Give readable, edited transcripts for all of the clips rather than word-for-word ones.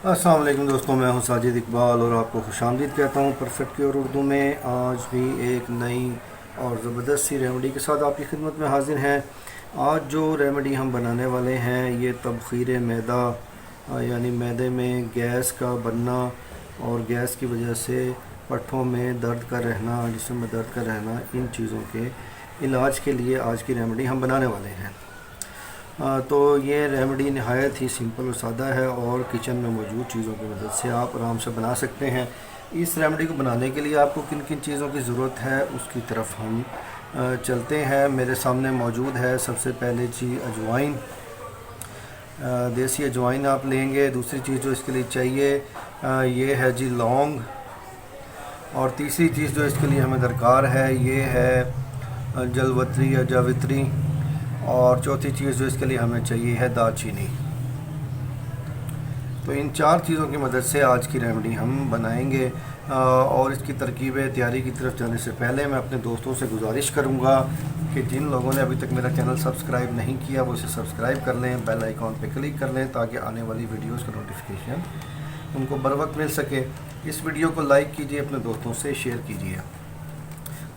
अस्सलाम वालेकुम दोस्तों, मैं हूं साजिद इकबाल और आपको खुशामदीद कहता हूं परफेक्ट क्योर उर्दू में। आज भी एक नई और ज़बरदस्त सी रेमेडी के साथ आपकी खिदमत में हाजिर हैं। आज जो रेमेडी हम बनाने वाले हैं ये तबख़ीर मैदा, यानी मैदे में गैस का बनना और गैस की वजह से पट्ठों में दर्द का रहना, जिस्म में दर्द का रहना, इन चीज़ों के इलाज के लिए आज की रेमेडी हम बनाने वाले हैं। तो ये रेमेडी नहायत ही सिंपल और सादा है और किचन में मौजूद चीज़ों की मदद से आप आराम से बना सकते हैं। इस रेमेडी को बनाने के लिए आपको किन किन चीज़ों की ज़रूरत है उसकी तरफ हम चलते हैं। मेरे सामने मौजूद है सबसे पहले चीज़ अजवाइन, देसी अजवाइन आप लेंगे। दूसरी चीज़ जो इसके लिए चाहिए ये है जी लौंग, और तीसरी चीज़ जो इसके लिए हमें दरकार है ये है जलवत्री या जावित्री, और चौथी चीज़ जो इसके लिए हमें चाहिए है दालचीनी। तो इन चार चीज़ों की मदद से आज की रेमेडी हम बनाएंगे। और इसकी तरकीबें तैयारी की तरफ जाने से पहले मैं अपने दोस्तों से गुजारिश करूंगा कि जिन लोगों ने अभी तक मेरा चैनल सब्सक्राइब नहीं किया वो इसे सब्सक्राइब कर लें, बेल आइकॉन पर क्लिक कर लें ताकि आने वाली वीडियोज़ का नोटिफिकेशन उनको बर वक्त मिल सके। इस वीडियो को लाइक कीजिए, अपने दोस्तों से शेयर कीजिए।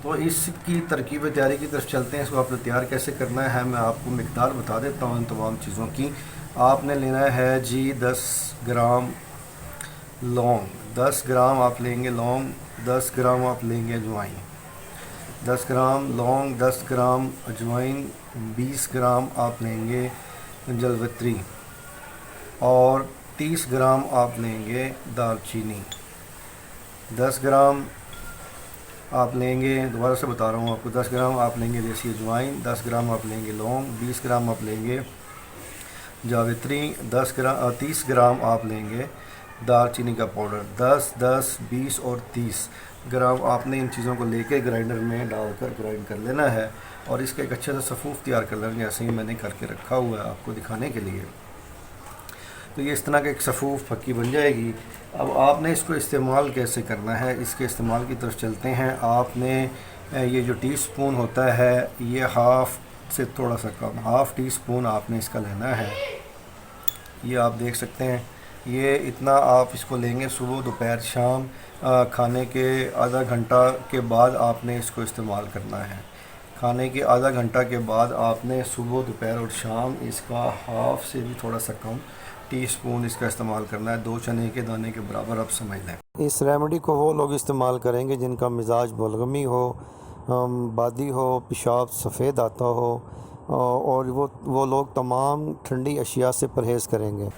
तो इसकी तरकीब तैयारी की तरफ चलते हैं। इसको आपने तैयार कैसे करना है मैं आपको मिकदार बता देता हूँ इन तमाम चीज़ों की। आपने लेना है जी 10 ग्राम लौंग, 10 ग्राम आप लेंगे लौंग, 10 ग्राम आप लेंगे अजवाइन, 10 ग्राम लौंग, 10 ग्राम अजवाइन, 20 ग्राम आप लेंगे जलवित्री, और 30 ग्राम आप लेंगे दालचीनी, 10 ग्राम आप लेंगे, दोबारा से बता रहा हूँ आपको, 10 ग्राम आप लेंगे देसी अजवाइन, 10 ग्राम आप लेंगे लौंग, 20 ग्राम आप लेंगे जावित्री, 30 ग्राम आप लेंगे दालचीनी का पाउडर। 10, 10, 20 और 30 ग्राम आपने इन चीज़ों को लेके ग्राइंडर में डालकर ग्राइंड कर लेना है और इसका एक अच्छा सा सफ़ूफ तैयार कर लेना, जैसे ही मैंने करके रखा हुआ है आपको दिखाने के लिए। तो ये इस तरह का एक सफ़ूफ फक्की बन जाएगी। अब आपने इसको इस्तेमाल कैसे करना है, इसके इस्तेमाल की तरफ चलते हैं। आपने ये जो टीस्पून होता है ये हाफ़ से थोड़ा सा कम, हाफ़ टी स्पून आपने इसका लेना है। ये आप देख सकते हैं, ये इतना आप इसको लेंगे सुबह दोपहर शाम, खाने के आधा घंटा के बाद आपने इसको इस्तेमाल करना है। खाने के आधा घंटा के बाद आपने सुबह दोपहर और शाम इसका हाफ़ से भी थोड़ा सा कम टीस्पून इसका इस्तेमाल करना है। 2 चने के दाने के बराबर आप समझ लें। इस रेमेडी को वो लोग इस्तेमाल करेंगे जिनका मिजाज बलगमी हो, बादी हो, पेशाब सफ़ेद आता हो, और वो लोग तमाम ठंडी अशिया से परहेज़ करेंगे।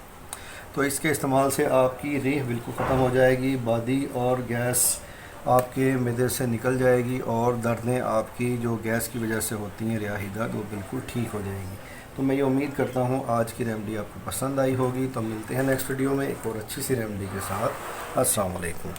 तो इसके इस्तेमाल से आपकी रीह बिल्कुल ख़त्म हो जाएगी, बादी और गैस आपके मैदे से निकल जाएगी, और दर्दें आपकी जो गैस की वजह से होती हैं रियाही दर्द, वो बिल्कुल ठीक हो जाएगी। तो मैं ये उम्मीद करता हूँ आज की रेमेडी आपको पसंद आई होगी। तो मिलते हैं नेक्स्ट वीडियो में एक और अच्छी सी रेमेडी के साथ। अस्सलाम वालेकुम।